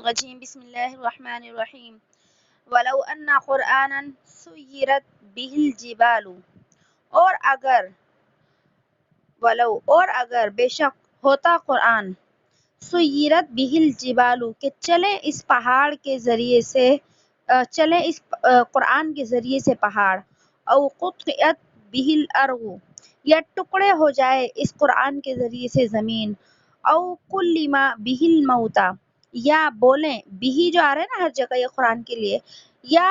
الرجیم بسم اللہ الرحمن الرحیم ولو ان قرآنا سیرت به الجبال اور اگر بے شک ہوتا قرآن سیرت به الجبال کہ چلے اس پہاڑ کے ذریعے سے قرآن کے ذریعے سے پہاڑ او قطعت به الارض یا ٹکڑے ہو جائے اس قرآن کے ذریعے سے زمین او کلم به الموتى یا بولیں بھی جو آ رہا ہے نا ہر جگہ یہ قرآن کے لیے یا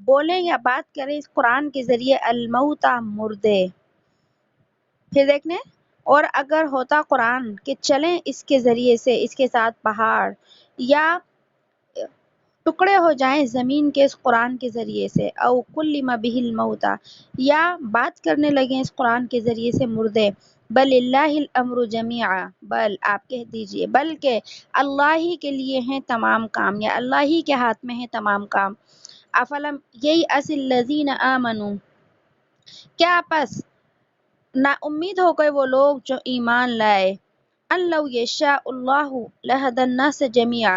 بولیں یا بات کریں اس قرآن کے ذریعے الموتى مردے. پھر دیکھنے اور اگر ہوتا قرآن کہ چلیں اس کے ذریعے سے اس کے ساتھ پہاڑ یا ٹکڑے ہو جائیں زمین کے اس قرآن کے ذریعے سے او کلم به الموتى یا بات کرنے لگیں اس قرآن کے ذریعے سے مردے. بل اللہ الامر جمیعا بل آپ کہہ دیجئے بلکہ اللہ ہی کے لیے ہیں تمام کام یا اللہ ہی کے ہاتھ میں ہیں تمام کام. افلم ییأس الذین آمنوا کیا پس نا امید ہو گئے وہ لوگ جو ایمان لائے ان لو یشاء اللہ لہدی الناس جمیعا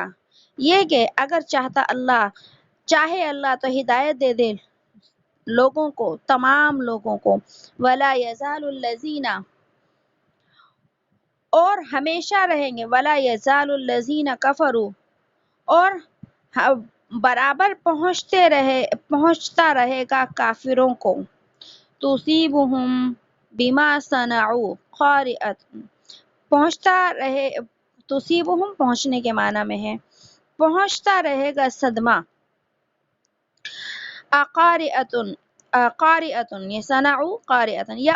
یہ کہ اگر چاہے اللہ تو ہدایت دے دے لوگوں کو تمام لوگوں کو. ولا یزال الذین اور ہمیشہ رہیں گے ولا یزال الذین کفروا اور برابر پہنچتا رہے گا کافروں کو تصیبہم بما صنعوا قارعۃ تصیبہم پہنچنے کے معنی میں ہے پہنچتا رہے گا صدمہ قارعۃ یہ صنعوا قارعۃ یا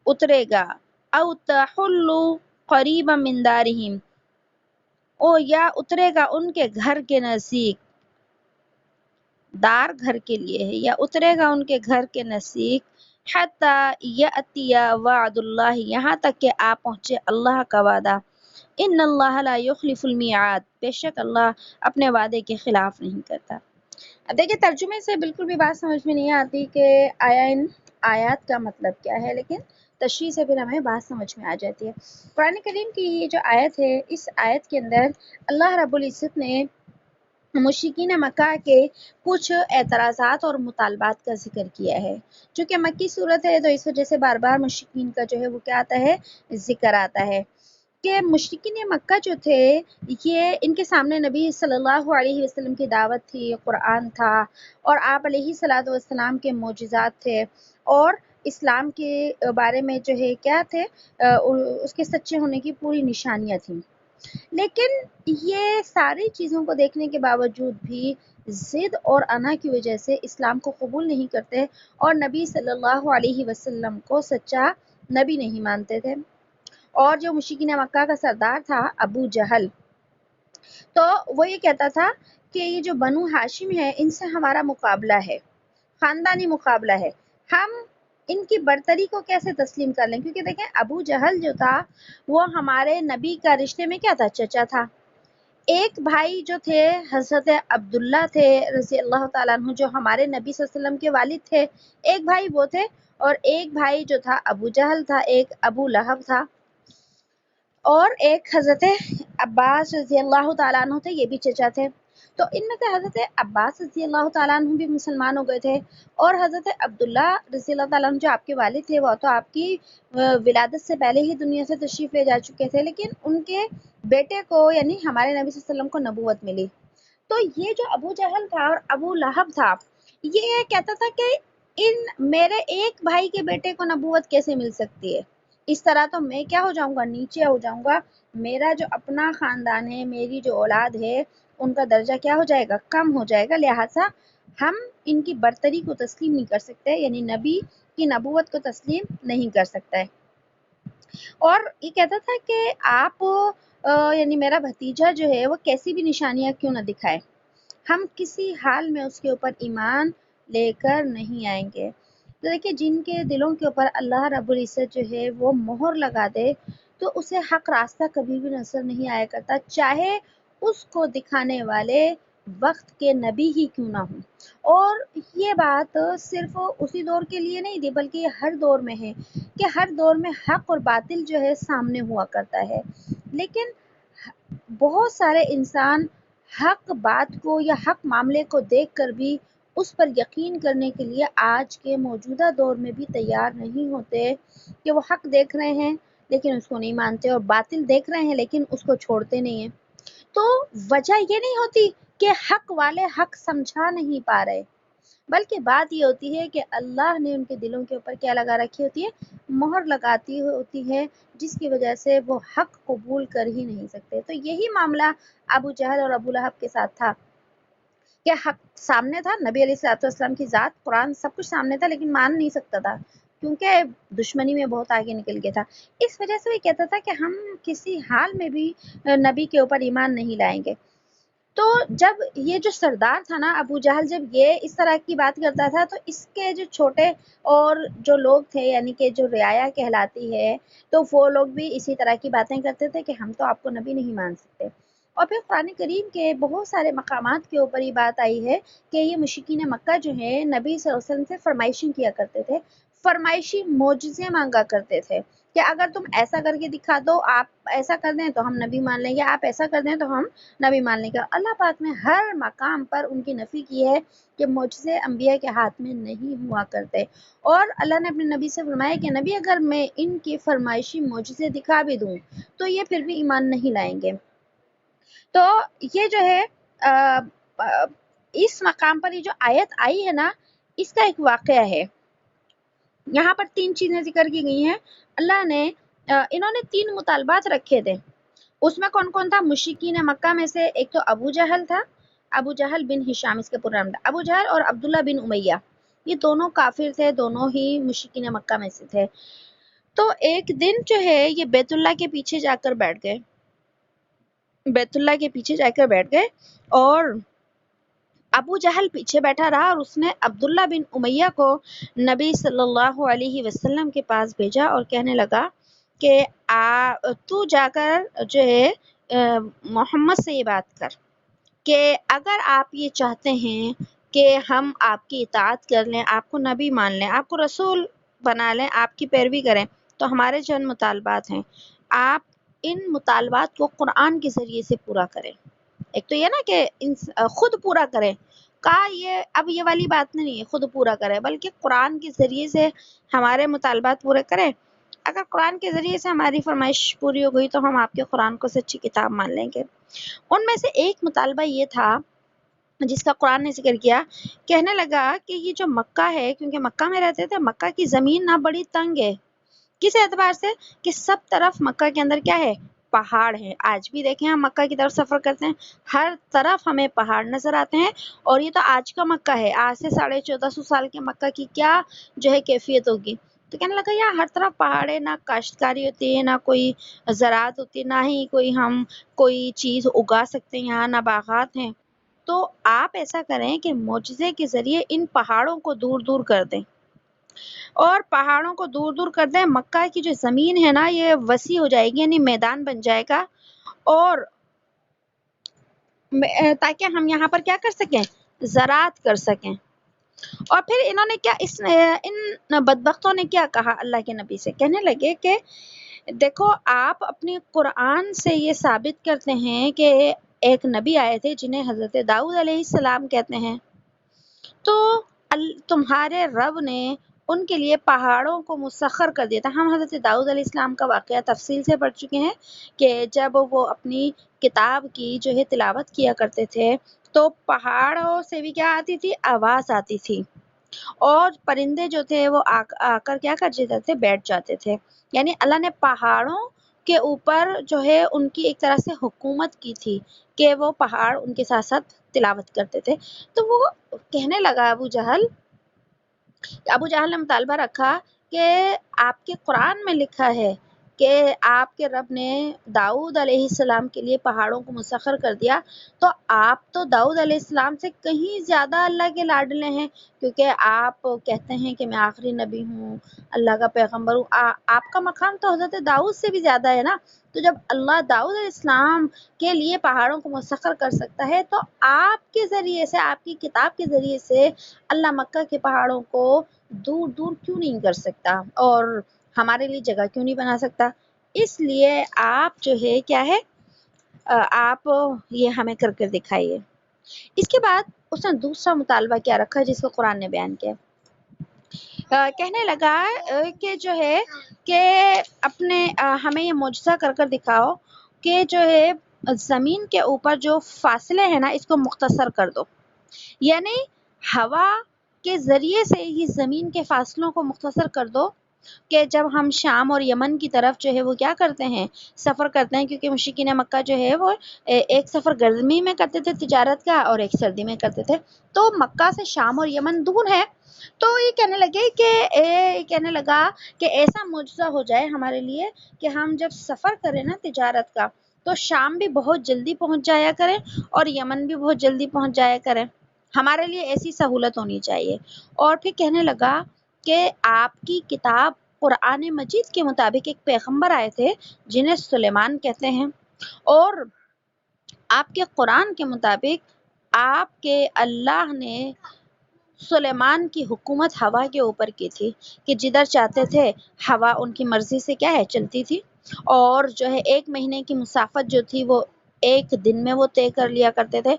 اترے گا او تحل قریبا من دارہم او یا اترے گا ان کے گھر کے نزدیک دار گھر کے لیے ہے یا اترے گا ان کے گھر کے نزدیک حتی یأتی وعد اللہ یہاں تک کہ آ پہنچے اللہ کا وعدہ. ان اللہ لا یخلف المیعاد بے شک اللہ اپنے وعدے کے خلاف نہیں کرتا. اب دیکھیں ترجمے سے بالکل بھی بات سمجھ میں نہیں آتی کہ ان آیات کا مطلب کیا ہے لیکن تشریح سے پھر ہمیں بات سمجھ میں آ جاتی ہے. قرآن کریم کی یہ جو آیت ہے اس آیت کے اندر اللہ رب العزت نے مشرکین مکہ کے کچھ اعتراضات اور مطالبات کا ذکر کیا ہے. چونکہ مکی صورت ہے تو اس وجہ سے بار بار مشرکین کا جو ہے وہ کیا آتا ہے ذکر آتا ہے کہ مشرکین مکہ جو تھے یہ ان کے سامنے نبی صلی اللہ علیہ وسلم کی دعوت تھی قرآن تھا اور آپ علیہ الصلوۃ والسلام کے معجزات تھے اور اسلام کے بارے میں جو ہے کیا تھے اس کے سچے ہونے کی پوری نشانیاں تھیں. لیکن یہ ساری چیزوں کو دیکھنے کے باوجود بھی ضد اور انا کی وجہ سے اسلام کو قبول نہیں کرتے اور نبی صلی اللہ علیہ وسلم کو سچا نبی نہیں مانتے تھے. اور جو مشرکین مکہ کا سردار تھا ابو جہل تو وہ یہ کہتا تھا کہ یہ جو بنو ہاشم ہے ان سے ہمارا مقابلہ ہے خاندانی مقابلہ ہے ہم ان کی برتری کو کیسے تسلیم کر لیں کیونکہ دیکھیں ابو جہل جو تھا وہ ہمارے نبی کا رشتے میں کیا تھا چچا تھا. ایک بھائی جو تھے حضرت عبداللہ تھے رضی اللہ تعالیٰ عنہ جو ہمارے نبی صلی اللہ علیہ وسلم کے والد تھے ایک بھائی وہ تھے اور ایک بھائی جو تھا ابو جہل تھا ایک ابو لہب تھا اور ایک حضرت عباس رضی اللہ تعالیٰ عنہ تھے یہ بھی چچا تھے. تو ان میں سے حضرت عباس رضی اللہ تعالیٰ عنہ بھی مسلمان ہو گئے تھے اور حضرت عبداللہ رضی اللہ تعالیٰ عنہ جو آپ کے والد تھے وہ تو آپ کی ولادت سے پہلے ہی دنیا سے تشریف لے جا چکے تھے لیکن ان کے بیٹے کو یعنی ہمارے نبی صلی اللہ علیہ وسلم کو نبوت ملی. تو یہ جو ابو جہل تھا اور ابو لہب تھا یہ کہتا تھا کہ میرے ایک بھائی کے بیٹے کو نبوت کیسے مل سکتی ہے اس طرح تو میں کیا ہو جاؤں گا نیچے ہو جاؤں گا میرا جو اپنا خاندان ہے میری جو اولاد ہے ان کا درجہ کیا ہو جائے گا کم ہو جائے گا لہٰذا ہم ان کی برتری کو تسلیم نہیں کر سکتے یعنی نبی کی نبوت کو تسلیم نہیں کر سکتا ہے. اور یہ کہتا تھا کہ آپ یعنی میرا بھتیجا جو ہے وہ کیسی بھی نشانیاں کیوں نہ دکھائے ہم کسی حال میں اس کے اوپر ایمان لے کر نہیں آئیں گے. تو دیکھیے جن کے دلوں کے اوپر اللہ رب العزت جو ہے وہ مہر لگا دے تو اسے حق راستہ کبھی بھی نظر نہیں آیا کرتا چاہے اس کو دکھانے والے وقت کے نبی ہی کیوں نہ ہوں. اور یہ بات صرف اسی دور کے لیے نہیں تھی بلکہ یہ ہر دور میں ہے کہ ہر دور میں حق اور باطل جو ہے سامنے ہوا کرتا ہے لیکن بہت سارے انسان حق بات کو یا حق معاملے کو دیکھ کر بھی اس پر یقین کرنے کے لیے آج کے موجودہ دور میں بھی تیار نہیں ہوتے، کہ وہ حق دیکھ رہے ہیں لیکن اس کو نہیں مانتے، اور باطل دیکھ رہے ہیں لیکن اس کو چھوڑتے نہیں ہیں۔ تو وجہ یہ نہیں ہوتی کہ حق والے حق سمجھا نہیں پا رہے، بلکہ بات یہ ہوتی ہے کہ اللہ نے ان کے دلوں کے اوپر کیا لگا رکھی ہوتی ہے، مہر لگاتی ہوتی ہے، جس کی وجہ سے وہ حق قبول کر ہی نہیں سکتے۔ تو یہی معاملہ ابو جہل اور ابو لہب کے ساتھ تھا، کہ حق سامنے تھا، نبی علیہ الصلوۃ والسلام کی ذات، قرآن، سب کچھ سامنے تھا، لیکن مان نہیں سکتا تھا کیونکہ دشمنی میں بہت آگے نکل گیا تھا۔ اس وجہ سے وہ کہتا تھا کہ ہم کسی حال میں بھی نبی کے اوپر ایمان نہیں لائیں گے۔ تو جب یہ جو سردار تھا نا ابو جہل، جب یہ اس طرح کی بات کرتا تھا تو اس کے جو چھوٹے اور جو لوگ تھے، یعنی کہ جو رعایا کہلاتی ہے، تو وہ لوگ بھی اسی طرح کی باتیں کرتے تھے کہ ہم تو آپ کو نبی نہیں مان سکتے۔ اور پھر قرآن کریم کے بہت سارے مقامات کے اوپر یہ بات آئی ہے کہ یہ مشرکین مکہ جو ہیں نبی صلی اللہ علیہ وسلم سے فرمائشیں کیا کرتے تھے، فرمائشی معجزے مانگا کرتے تھے کہ اگر تم ایسا کر کے دکھا دو، آپ ایسا کر دیں تو ہم نبی مان لیں گے، آپ ایسا کر دیں تو ہم نبی مان لیں گے۔ اللہ پاک نے ہر مقام پر ان کی نفی کی ہے کہ معجزے انبیاء کے ہاتھ میں نہیں ہوا کرتے، اور اللہ نے اپنے نبی سے فرمایا کہ نبی اگر میں ان کی فرمائشی معجزے دکھا بھی دوں تو یہ پھر بھی ایمان نہیں لائیں گے۔ تو یہ جو ہے اس مقام پر یہ جو آیت آئی ہے نا، اس کا ایک واقعہ ہے۔ یہاں پر 3 چیزیں ذکر کی گئی ہیں۔ اللہ نے انہوں نے 3 مطالبات رکھے تھے، اس میں کون کون تھا؟ مشرکین مکہ میں سے ایک تو ابو جہل تھا، ابو جہل بن ہشام اس کے پورا نام تھا، ابو جہل اور عبداللہ بن امیہ، یہ دونوں کافر تھے، دونوں ہی مشرکین مکہ میں سے تھے۔ تو ایک دن جو ہے یہ بیت اللہ کے پیچھے جا کر بیٹھ گئے، بیت اللہ کے پیچھے جا کر بیٹھ گئے، اور ابو جہل پیچھے بیٹھا رہا، اور اس نے عبداللہ بن امیہ کو نبی صلی اللہ علیہ وسلم کے پاس بھیجا اور کہنے لگا کہ تو جا کر جو ہے محمد سے یہ بات کر کہ اگر آپ یہ چاہتے ہیں کہ ہم آپ کی اطاعت کر لیں، آپ کو نبی مان لیں، آپ کو رسول بنا لیں، آپ کی پیروی کریں، تو ہمارے چند مطالبات ہیں، آپ ان مطالبات کو قرآن کے ذریعے سے پورا کریں۔ ایک تو یہ نا کہ خود پورا کریں، کہا یہ اب یہ والی بات نہیں ہے خود پورا کرے، بلکہ قرآن کے ذریعے سے ہمارے مطالبات پورے کریں۔ اگر قرآن کے ذریعے سے ہماری فرمائش پوری ہو گئی تو ہم آپ کے قرآن کو سچی کتاب مان لیں گے۔ ان میں سے ایک مطالبہ یہ تھا جس کا قرآن نے ذکر کیا، کہنے لگا کہ یہ جو مکہ ہے، کیونکہ مکہ میں رہتے تھے، مکہ کی زمین نہ بڑی تنگ ہے، کس اعتبار سے کہ سب طرف مکہ کے اندر کیا ہے، پہاڑ ہیں۔ آج بھی دیکھیں ہم مکہ کی طرف سفر کرتے ہیں، ہر طرف ہمیں پہاڑ نظر آتے ہیں، اور یہ تو آج کا مکہ ہے، آج سے 1450 سال کے مکہ کی کیا جو ہے کیفیت ہوگی۔ تو کہنے لگا یہاں ہر طرف پہاڑ ہے، نہ کاشتکاری ہوتی ہے، نہ کوئی زراعت ہوتی ہے، نہ ہی ہم کوئی چیز اگا سکتے ہیں، یہاں نہ باغات ہیں، تو آپ ایسا کریں کہ معجزے کے ذریعے ان پہاڑوں کو دور دور کر دیں، اور پہاڑوں کو دور دور کر دیں، مکہ کی جو زمین ہے نا یہ وسیع ہو جائے گی، یعنی میدان بن جائے گا، اور تاکہ ہم یہاں پر کیا کر سکیں، زراعت کر سکیں۔ اور پھر انہوں نے کیا، ان بدبختوں نے کیا کہا اللہ کے نبی سے، کہنے لگے کہ دیکھو آپ اپنے قرآن سے یہ ثابت کرتے ہیں کہ ایک نبی آئے تھے جنہیں حضرت داؤد علیہ السلام کہتے ہیں، تو تمہارے رب نے ان کے لیے پہاڑوں کو مسخر کر دیا تھا۔ ہم حضرت داؤد علیہ السلام کا واقعہ تفصیل سے پڑھ چکے ہیں کہ جب وہ اپنی کتاب کی جو ہے تلاوت کیا کرتے تھے تو پہاڑوں سے بھی کیا آتی تھی، آواز آتی تھی، اور پرندے جو تھے وہ آ کر کیا کر جاتے تھے، بیٹھ جاتے تھے۔ یعنی اللہ نے پہاڑوں کے اوپر جو ہے ان کی ایک طرح سے حکومت کی تھی کہ وہ پہاڑ ان کے ساتھ ساتھ تلاوت کرتے تھے۔ تو وہ کہنے لگا ابو جہل نے مطالبہ رکھا کہ آپ کے قرآن میں لکھا ہے کہ آپ کے رب نے داؤد علیہ السلام کے لیے پہاڑوں کو مسخر کر دیا، تو آپ تو داؤد علیہ السلام سے کہیں زیادہ اللہ کے لاڈلے ہیں، کیونکہ آپ کہتے ہیں کہ میں آخری نبی ہوں، اللہ کا پیغمبر ہوں، آپ کا مقام تو حضرت داؤد سے بھی زیادہ ہے نا۔ تو جب اللہ داؤد علیہ السلام کے لیے پہاڑوں کو مسخر کر سکتا ہے تو آپ کے ذریعے سے، آپ کی کتاب کے ذریعے سے اللہ مکہ کے پہاڑوں کو دور دور کیوں نہیں کر سکتا، اور ہمارے لیے جگہ کیوں نہیں بنا سکتا؟ اس لیے آپ جو ہے کیا ہے، آپ یہ ہمیں کر کے دکھائیے۔ اس کے بعد اس نے دوسرا مطالبہ کیا رکھا جس کو قرآن نے بیان کیا، کہنے لگا کہ جو ہے کہ اپنے ہمیں یہ معجزہ کر کر دکھاؤ کہ جو ہے زمین کے اوپر جو فاصلے ہیں نا اس کو مختصر کر دو، یعنی ہوا کے ذریعے سے ہی زمین کے فاصلوں کو مختصر کر دو، کہ جب ہم شام اور یمن کی طرف جو ہے وہ کیا کرتے ہیں، سفر کرتے ہیں، کیونکہ مشرکین مکہ جو ہے وہ ایک سفر گرمی میں کرتے تھے تجارت کا اور ایک سردی میں کرتے تھے، تو مکہ سے شام اور یمن دور ہے، تو یہ کہنے لگا کہ ایسا معجزہ ہو جائے ہمارے لیے کہ ہم جب سفر کریں نا تجارت کا تو شام بھی بہت جلدی پہنچ جایا کریں اور یمن بھی بہت جلدی پہنچ جایا کریں، ہمارے لیے ایسی سہولت ہونی چاہیے۔ اور پھر کہنے لگا کہ آپ کی کتاب قرآن مجید کے مطابق ایک پیغمبر آئے تھے جنہیں سلیمان کہتے ہیں، اور آپ کے قرآن کے مطابق آپ کے اللہ نے سلیمان کی حکومت ہوا کے اوپر کی تھی کہ جدھر چاہتے تھے ہوا ان کی مرضی سے کیا ہے چلتی تھی، اور جو ہے 1 مہینے کی مسافت جو تھی وہ 1 دن میں وہ طے کر لیا کرتے تھے۔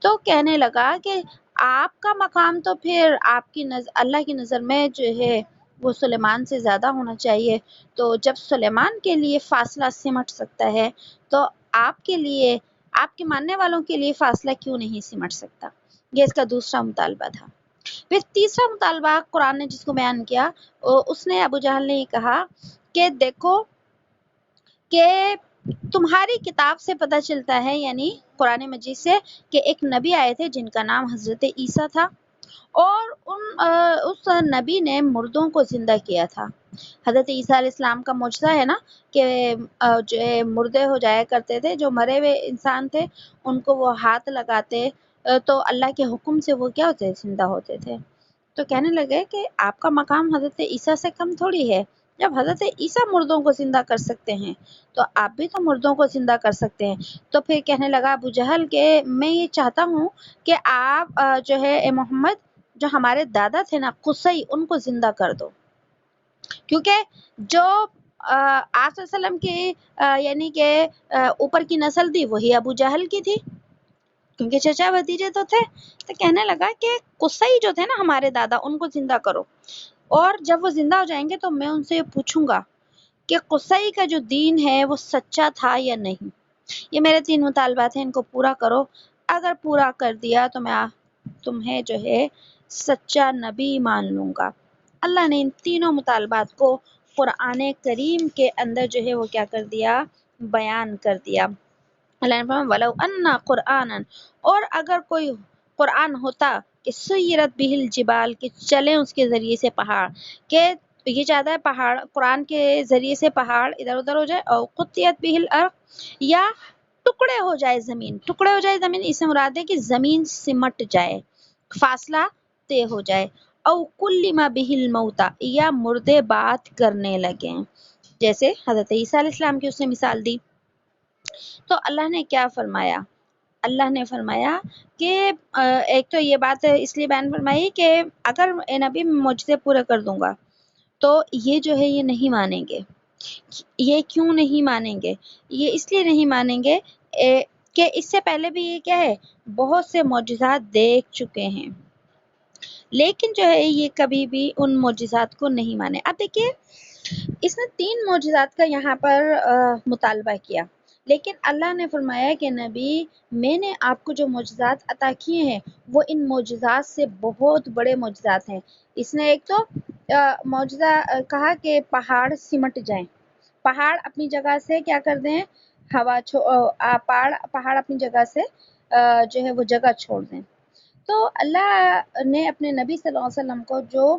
تو کہنے لگا کہ آپ کا مقام تو پھر آپ کی اللہ کی نظر میں جو ہے وہ سلیمان سے زیادہ ہونا چاہیے، تو جب سلیمان کے لیے فاصلہ سمٹ سکتا ہے تو آپ کے لیے، آپ کے ماننے والوں کے لیے فاصلہ کیوں نہیں سمٹ سکتا۔ یہ اس کا دوسرا مطالبہ تھا۔ پھر تیسرا مطالبہ قرآن نے جس کو بیان کیا، اس نے ابو جہل نے یہ کہا کہ دیکھو کہ تمہاری کتاب سے پتہ چلتا ہے، یعنی قرآن مجید سے، کہ ایک نبی آئے تھے جن کا نام حضرت عیسیٰ تھا، اور اس نبی نے مردوں کو زندہ کیا تھا۔ حضرت عیسیٰ علیہ السلام کا معجزہ ہے نا کہ جو مردے ہو جایا کرتے تھے، جو مرے ہوئے انسان تھے ان کو وہ ہاتھ لگاتے تو اللہ کے حکم سے وہ کیا ہوتے، زندہ ہوتے تھے۔ تو کہنے لگے کہ آپ کا مقام حضرت عیسیٰ سے کم تھوڑی ہے، جب حضرت عیسیٰ مردوں کو زندہ کر سکتے ہیں تو آپ بھی تو مردوں کو زندہ کر سکتے ہیں۔ تو پھر کہنے لگا ابو جہل کہ میں یہ چاہتا ہوں کہ آپ جو ہے اے محمد، جو ہمارے دادا تھے نا قصی، ان کو زندہ کر دو، کیونکہ جو آپ صلی اللہ علیہ وسلم کی یعنی کہ اوپر کی نسل تھی وہی ابو جہل کی تھی، کیونکہ چچا بھتیجے تو تھے۔ تو کہنے لگا کہ قصی جو تھے نا ہمارے دادا، ان کو زندہ کرو، اور جب وہ زندہ ہو جائیں گے تو میں ان سے پوچھوں گا کہ قصی کا جو دین ہے وہ سچا تھا یا نہیں۔ یہ میرے 3 مطالبات ہیں، ان کو پورا کرو، اگر پورا کر دیا تو میں تمہیں جو ہے سچا نبی مان لوں گا۔ اللہ نے ان تینوں مطالبات کو قرآن کریم کے اندر جو ہے وہ کیا کر دیا، بیان کر دیا۔ اللہ نے فرمایا وَلَوْ أَنَّا قُرْآنًا، اور اگر کوئی قرآن ہوتا کہ سُيِّرَتْ بِهِ الْجِبَالُ، کہ چلیں اس کے ذریعے سے پہاڑ، کہ یہ چاہتا ہے پہاڑ، قرآن کے ذریعے سے پہاڑ ادھر ادھر ہو جائے، اور قُطِّعَتْ بِهِ الْأَرْضُ، یا ٹکڑے ہو جائے زمین، ٹکڑے ہو جائے زمین، اس سے مراد ہے کہ زمین سمٹ جائے، فاصلہ طے ہو جائے، او کلم بہ الموتى، یا مردے بات کرنے لگیں، جیسے حضرت عیسیٰ علیہ السلام کی اس نے مثال دی۔ تو اللہ نے کیا فرمایا، اللہ نے فرمایا کہ ایک تو یہ بات اس لیے بیان فرمائی کہ اگر اے نبی میں معجزے پورے کر دوں گا تو یہ جو ہے یہ نہیں مانیں گے۔ یہ کیوں نہیں مانیں گے؟ یہ اس لیے نہیں مانیں گے کہ اس سے پہلے بھی یہ کیا ہے، بہت سے معجزات دیکھ چکے ہیں، لیکن جو ہے یہ کبھی بھی ان معجزات کو نہیں مانے۔ اب دیکھیے اس نے 3 معجزات کا یہاں پر مطالبہ کیا، لیکن اللہ نے فرمایا کہ نبی میں نے آپ کو جو معجزات عطا کیے ہیں وہ ان معجزات سے بہت بڑے معجزات ہیں۔ اس نے ایک تو معجزہ کہا کہ پہاڑ سمٹ جائیں، پہاڑ اپنی جگہ سے کیا کر دیں، پہاڑ اپنی جگہ سے جو ہے وہ جگہ چھوڑ دیں۔ تو اللہ نے اپنے نبی صلی اللہ علیہ وسلم کو جو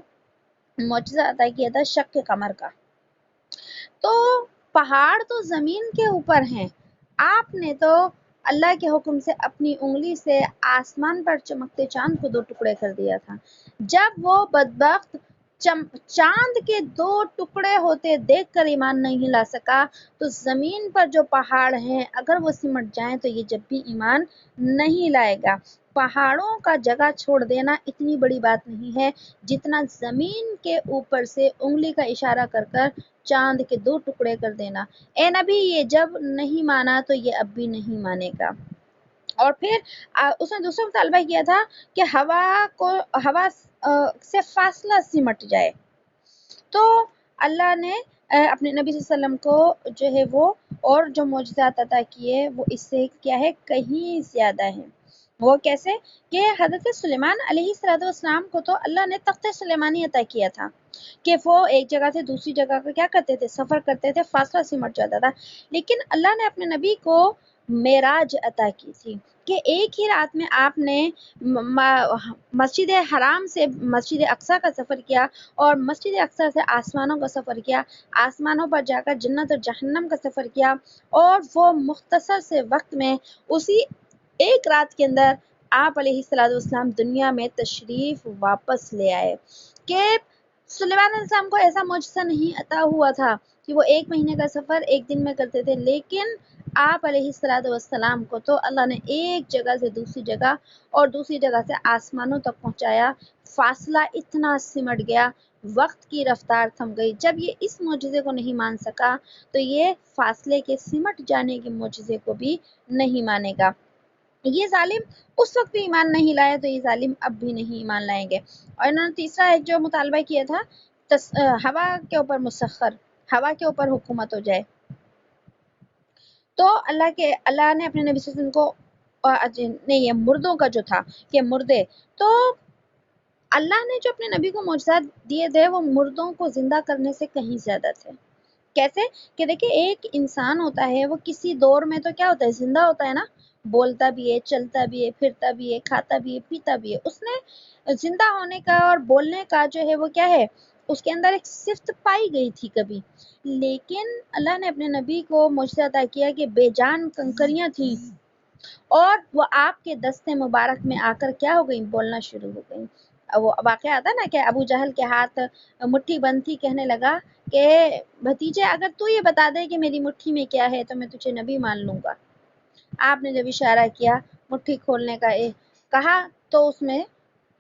معجزہ عطا کیا تھا شق قمر کا، تو پہاڑ تو زمین کے اوپر ہیں، آپ نے تو اللہ کے حکم سے اپنی انگلی سے آسمان پر چمکتے چاند کو 2 ٹکڑے کر دیا تھا۔ جب وہ بدبخت چاند کے 2 ٹکڑے ہوتے دیکھ کر ایمان نہیں لا سکا تو زمین پر جو پہاڑ ہیں اگر وہ سمٹ جائیں تو یہ جب بھی ایمان نہیں لائے گا۔ پہاڑوں کا جگہ چھوڑ دینا اتنی بڑی بات نہیں ہے جتنا زمین کے اوپر سے انگلی کا اشارہ کر کر چاند کے 2 ٹکڑے کر دینا۔ اے نبی یہ جب نہیں مانا تو یہ اب بھی نہیں مانے گا۔ اور پھر اس نے دوسرا مطالبہ کیا تھا کہ ہوا سے فاصلہ سمٹ جائے، تو اللہ نے اپنے نبی صلی اللہ علیہ وسلم کو جو ہے وہ اور جو معجزات عطا کیے وہ اس سے کیا ہے کہیں زیادہ ہیں۔ وہ کیسے کہ حضرت سلیمان علیہ السلام کو تو اللہ نے تخت سلیمانی عطا کیا تھا کہ وہ ایک جگہ سے دوسری جگہ کا کیا کرتے تھے، سفر کرتے تھے، فاصلہ سمٹ جاتا تھا۔ لیکن اللہ نے اپنے نبی کو معراج عطا کی تھی کہ ایک ہی رات میں آپ نے مسجد حرام سے مسجد اقصی کا سفر کیا اور مسجد اقصی سے آسمانوں کا سفر کیا، آسمانوں پر جا کر جنت اور جہنم کا سفر کیا، اور وہ مختصر سے وقت میں اسی ایک رات کے اندر آپ علیہ السلام دنیا میں تشریف واپس لے آئے۔ کہ سلیمان علیہ السلام کو ایسا معجزہ نہیں عطا ہوا تھا کہ وہ 1 مہینے کا سفر 1 دن میں کرتے تھے، لیکن آپ علیہ السلام کو تو اللہ نے ایک جگہ سے دوسری جگہ اور دوسری جگہ سے آسمانوں تک پہنچایا۔ فاصلہ اتنا سمٹ گیا، وقت کی رفتار تھم گئی۔ جب یہ اس معجزے کو نہیں مان سکا تو یہ فاصلے کے سمٹ جانے کے معجزے کو بھی نہیں مانے گا۔ یہ ظالم اس وقت بھی ایمان نہیں لائے تو یہ ظالم اب بھی نہیں ایمان لائیں گے۔ اور انہوں نے تیسرا ایک جو مطالبہ کیا تھا ہوا کے اوپر مسخر، ہوا کے اوپر حکومت ہو جائے، تو اللہ نے اپنے نبی صلی اللہ علیہ وسلم کو نہیں، یہ مردوں کا جو تھا کہ مردے، تو اللہ نے جو اپنے نبی کو معجزات دیے تھے وہ مردوں کو زندہ کرنے سے کہیں زیادہ تھے۔ کیسے کہ دیکھیں ایک انسان ہوتا ہے وہ کسی دور میں تو کیا ہوتا ہے، زندہ ہوتا ہے نا، بولتا بھی ہے، چلتا بھی ہے، پھرتا بھی ہے، کھاتا بھی ہے، پیتا بھی ہے۔ اس نے زندہ ہونے کا اور بولنے کا جو ہے وہ کیا ہے، اس کے اندر ایک صفت پائی گئی تھی کبھی، لیکن اللہ نے اپنے نبی کو معجزہ عطا کیا کہ بے جان کنکریاں تھیں اور وہ آپ کے دستے مبارک میں آ کر کیا ہو گئی، بولنا شروع ہو گئی۔ وہ واقعہ آتا نا کہ ابو جہل کے ہاتھ مٹھی بند تھی، کہنے لگا کہ بھتیجے اگر تو یہ بتا دے کہ میری مٹھی میں کیا ہے تو میں تجھے نبی مان لوں گا۔ آپ نے جب اشارہ کیا مٹھی کھولنے کا کہا تو اس میں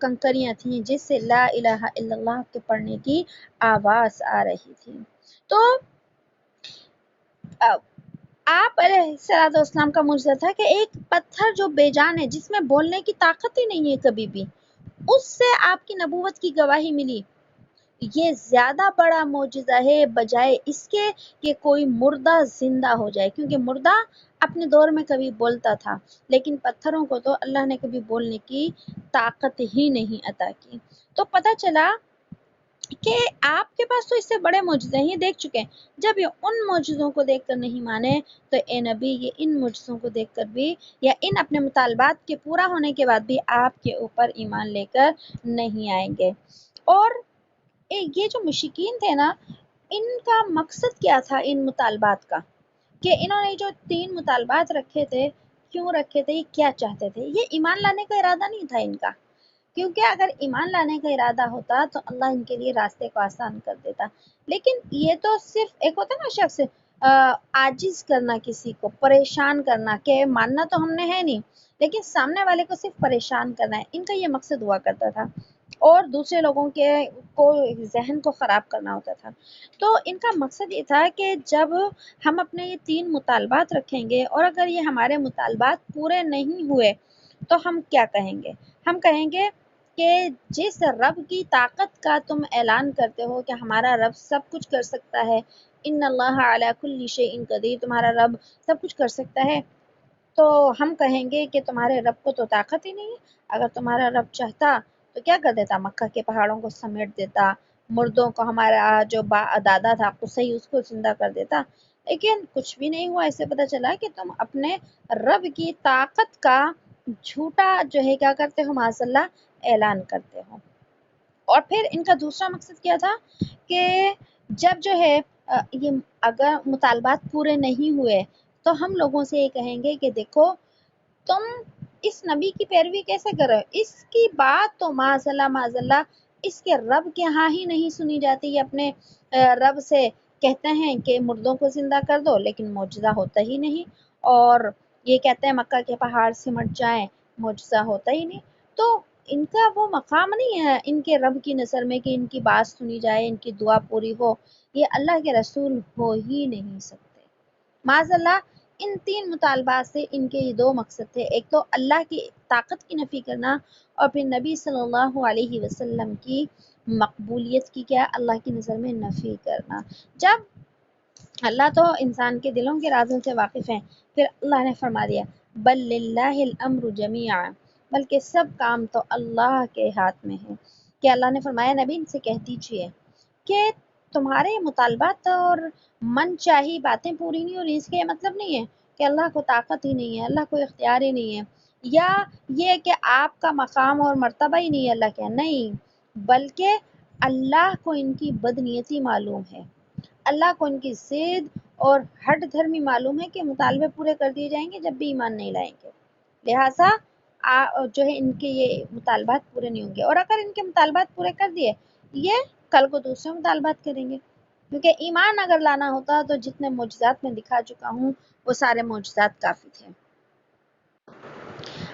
کنکریاں تھیں جس سے لا الہ الا اللہ کے پڑھنے کی آواز آ رہی تھی۔ تو آپ علیہ السلام کا معجزہ تھا کہ ایک پتھر جو بے جان ہے، جس میں بولنے کی طاقت ہی نہیں ہے کبھی بھی، اس سے آپ کی نبوت کی گواہی ملی۔ یہ زیادہ بڑا معجزہ ہے بجائے اس کے کہ کوئی مردہ زندہ ہو جائے، کیونکہ مردہ اپنے دور میں کبھی بولتا تھا، لیکن پتھروں کو تو اللہ نے کبھی بولنے کی طاقت ہی نہیں عطا کی۔ تو پتہ چلا کہ آپ کے پاس تو اس سے بڑے معجزے ہیں، یہ دیکھ چکے ہیں۔ جب یہ ان معجزوں کو دیکھ کر نہیں مانے تو اے نبی یہ ان معجزوں کو دیکھ کر بھی یا ان اپنے مطالبات کے پورا ہونے کے بعد بھی آپ کے اوپر ایمان لے کر نہیں آئیں گے۔ اور یہ جو مشرکین تھے نا، ان کا مقصد کیا تھا ان مطالبات کا، کہ انہوں نے جو 3 مطالبات رکھے تھے، کیوں رکھے تھے، یہ کیا چاہتے تھے؟ یہ ایمان لانے کا ارادہ نہیں تھا ان کا، کیونکہ اگر ایمان لانے کا ارادہ ہوتا تو اللہ ان کے لیے راستے کو آسان کر دیتا۔ لیکن یہ تو صرف ایک ہوتا نا شخص عاجز کرنا، کسی کو پریشان کرنا، کہ ماننا تو ہم نے ہے نہیں لیکن سامنے والے کو صرف پریشان کرنا ہے، ان کا یہ مقصد ہوا کرتا تھا، اور دوسرے لوگوں کے کو ذہن کو خراب کرنا ہوتا تھا۔ تو ان کا مقصد یہ تھا کہ جب ہم اپنے یہ 3 مطالبات رکھیں گے اور اگر یہ ہمارے مطالبات پورے نہیں ہوئے تو ہم کیا کہیں گے؟ ہم کہیں گے کہ جس رب کی طاقت کا تم اعلان کرتے ہو کہ ہمارا رب سب کچھ کر سکتا ہے، ان اللہ علی کل شیء قدیر، تمہارا رب سب کچھ کر سکتا ہے، تو ہم کہیں گے کہ تمہارے رب کو تو طاقت ہی نہیں ہے۔ اگر تمہارا رب چاہتا تو کیا کر دیتا، مکہ کے پہاڑوں کو سمیٹ دیتا، مردوں کو، ہمارا جو دادا تھا قصی اس کو زندہ کر دیتا، لیکن کچھ بھی نہیں ہوا۔ اس سے پتہ چلا کہ تم اپنے رب کی طاقت کا جھوٹا جو ہے کیا کرتے ہو، معاذ اللہ اعلان کرتے ہو۔ اور پھر ان کا دوسرا مقصد کیا تھا کہ جب جو ہے یہ اگر مطالبات پورے نہیں ہوئے تو ہم لوگوں سے یہ کہیں گے کہ دیکھو تم اس نبی کی پیروی کیسے کرو، اس کی بات تو معاذ اللہ اس کے رب کے ہاں ہی نہیں سنی جاتی. یہ اپنے رب سے کہتے ہیں کہ مردوں کو زندہ کر دو، لیکن معجزہ ہوتا ہی نہیں. اور یہ کہتے ہیں مکہ کے پہاڑ سمٹ جائیں، معجزہ ہوتا ہی نہیں. تو ان کا وہ مقام نہیں ہے ان کے رب کی نظر میں کہ ان کی بات سنی جائے، ان کی دعا پوری ہو. یہ اللہ کے رسول ہو ہی نہیں سکتے. معاذ اللہ. ان 3 مطالبات سے ان کے یہ 2 مقصد تھے. ایک تو اللہ کی طاقت کی نفی کرنا، اور پھر نبی صلی اللہ علیہ وسلم کی مقبولیت کی کیا اللہ کی نظر میں نفی کرنا. جب اللہ تو انسان کے دلوں کے رازوں سے واقف ہیں، پھر اللہ نے فرما دیا بل للہ الامر جمیعا، بلکہ سب کام تو اللہ کے ہاتھ میں ہے. کہ اللہ نے فرمایا نبی ان سے کہہ دیجیے کہ تمہارے مطالبات اور من چاہی باتیں پوری نہیں ہو رہی، اس کا یہ مطلب نہیں ہے کہ اللہ کو طاقت ہی نہیں ہے، اللہ کو اختیار ہی نہیں ہے، یا یہ کہ آپ کا مقام اور مرتبہ ہی نہیں ہے اللہ کے. نہیں، بلکہ اللہ کو ان کی بدنیتی معلوم ہے، اللہ کو ان کی ضد اور ہٹ دھرمی معلوم ہے کہ مطالبے پورے کر دیے جائیں گے جب بھی ایمان نہیں لائیں گے. لہٰذا جو ہے ان کے یہ مطالبات پورے نہیں ہوں گے. اور اگر ان کے مطالبات پورے کر دیے، یہ کل کو دوسرے مطالبات کریں گے. کیونکہ ایمان اگر لانا ہوتا تو جتنے معجزات میں دکھا چکا ہوں وہ سارے معجزات کافی تھے.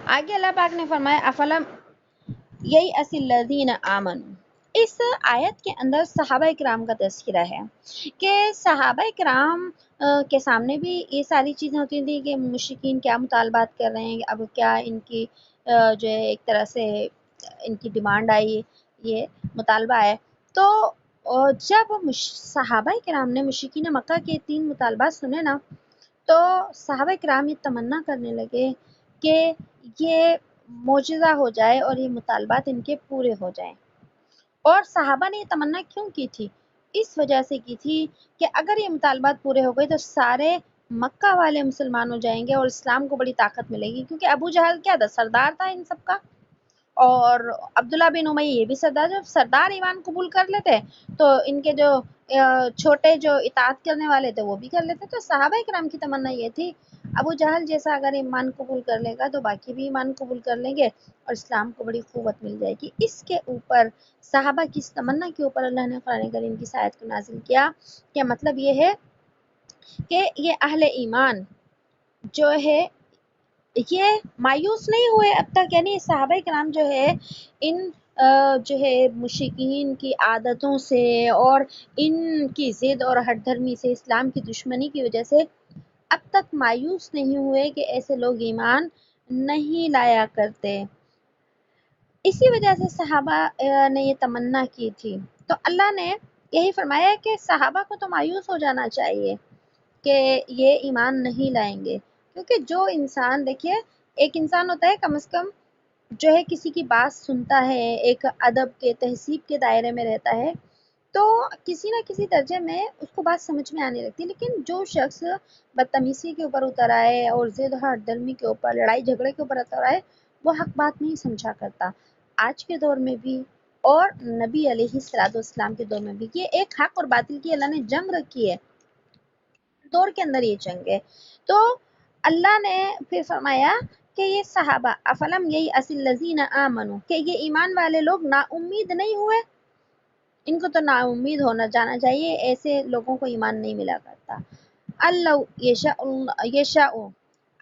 آگے اللہ پاک نے فرمایا افلم ییأس الذین آمنوا. اس آیت کے اندر صحابہ کرام کا تذکرہ ہے کہ صحابہ کرام کے سامنے بھی یہ ساری چیزیں ہوتی تھیں کہ مشرکین کیا مطالبات کر رہے ہیں. اب کیا ان کی جو ہے ایک طرح سے ان کی ڈیمانڈ آئی، یہ مطالبہ ہے. تو جب صحابہ کرام نے مشرکین مکہ کے 3 مطالبات سنے نا، تو صحابہ کرام یہ تمنا کرنے لگے کہ یہ معجزہ ہو جائے اور یہ مطالبات ان کے پورے ہو جائیں. اور صحابہ نے یہ تمنا کیوں کی تھی؟ اس وجہ سے کی تھی کہ اگر یہ مطالبات پورے ہو گئے تو سارے مکہ والے مسلمان ہو جائیں گے اور اسلام کو بڑی طاقت ملے گی. کیونکہ ابو جہل کیا تھا؟ سردار تھا ان سب کا. اور عبداللہ بن امیہ یہ بھی سردار. جب سردار ایمان قبول کر لیتے تو ان کے جو چھوٹے جو اطاعت کرنے والے تھے وہ بھی کر لیتے. تو صحابہ کرام کی تمنا یہ تھی ابو جہل جیسا اگر ایمان قبول کر لے گا تو باقی بھی ایمان قبول کر لیں گے اور اسلام کو بڑی قوت مل جائے گی. اس کے اوپر صحابہ کی اس تمنا کے اوپر اللہ نے قرآن کریم کی اس آیت کو نازل کیا کہ مطلب یہ ہے کہ یہ اہل ایمان جو ہے یہ مایوس نہیں ہوئے اب تک. یعنی صحابہ کرام جو ہے ان جو ہے مشرکین کی عادتوں سے اور ان کی ضد اور ہٹ دھرمی سے، اسلام کی دشمنی کی وجہ سے اب تک مایوس نہیں ہوئے کہ ایسے لوگ ایمان نہیں لایا کرتے. اسی وجہ سے صحابہ نے یہ تمنا کی تھی. تو اللہ نے یہی فرمایا کہ صحابہ کو تو مایوس ہو جانا چاہیے کہ یہ ایمان نہیں لائیں گے. کیونکہ جو انسان دیکھیے ایک انسان ہوتا ہے کم از کم جو ہے کسی کی بات سنتا ہے، ایک ادب کے تہذیب کے دائرے میں رہتا ہے، تو کسی نہ کسی درجے میں اس کو بات سمجھ میں آنے لگتی ہے. لیکن جو شخص بدتمیزی کے اوپر اتر آئے اور ضد ہٹ دھرمی کے اوپر، لڑائی جھگڑے کے اوپر اتر آئے، وہ حق بات نہیں سمجھا کرتا. آج کے دور میں بھی اور نبی علیہ الصلوۃ والسلام کے دور میں بھی یہ ایک حق اور باطل کی اللہ نے جنگ رکھی ہے. دور کے اندر یہ جنگ ہے. تو اللہ نے پھر فرمایا کہ یہ صحابہ افلم ییأس الذین آمنوا، کہ یہ ایمان والے لوگ نا امید نہیں ہوئے. ان کو تو نا امید ہونا جانا چاہیے، ایسے لوگوں کو ایمان نہیں ملا کرتا. اللہ یشاء،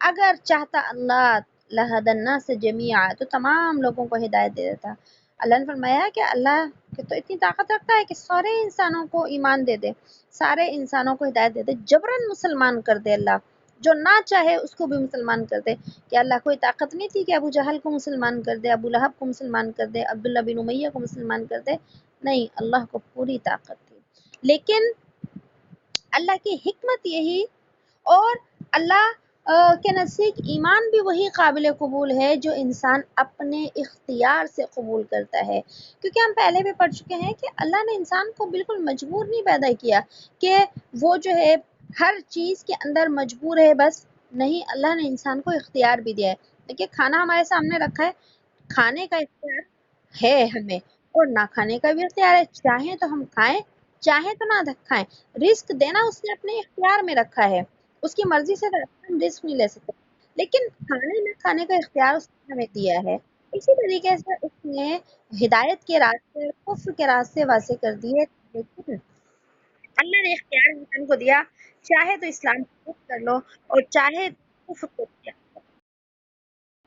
اگر چاہتا اللہ لہدی الناس جمیعا، تو تمام لوگوں کو ہدایت دے دیتا. اللہ نے فرمایا کہ اللہ کہ تو اتنی طاقت رکھتا ہے کہ سارے انسانوں کو ایمان دے دے، سارے انسانوں کو ہدایت دے دے، جبراً مسلمان کر دے. اللہ جو نہ چاہے اس کو بھی مسلمان کر دے. کہ اللہ کوئی طاقت نہیں تھی کہ ابو جہل کو مسلمان کر دے، ابو لہب کو مسلمان کر دے، عبداللہ بن امیہ کو مسلمان کر دے؟ نہیں، اللہ کو پوری طاقت تھی. لیکن اللہ کی حکمت یہی، اور اللہ کے نزدیک ایمان بھی وہی قابل قبول ہے جو انسان اپنے اختیار سے قبول کرتا ہے. کیونکہ ہم پہلے بھی پڑھ چکے ہیں کہ اللہ نے انسان کو بالکل مجبور نہیں پیدا کیا کہ وہ جو ہے ہر چیز کے اندر مجبور ہے. بس نہیں، اللہ نے انسان کو اختیار بھی دیا ہے. دیکھیے کھانا ہمارے سامنے رکھا ہے، کھانے کا اختیار ہے ہمیں، اور نہ کھانے کا بھی اختیار ہے. چاہیں تو ہم کھائیں، چاہیں تو نہ کھائیں. رزق دینا اس نے اپنے اختیار میں رکھا ہے، اس کی مرضی سے ہم رزق نہیں لے سکتے. لیکن کھانے نہ کھانے کا اختیار اس نے ہمیں دیا ہے. اسی طریقے سے اس نے ہدایت کے راستے کفر کے راستے واسع کر دیے، لیکن اللہ نے اختیار انسان کو دیا، چاہے تو اسلام قبول کر لو اور چاہے کفر کو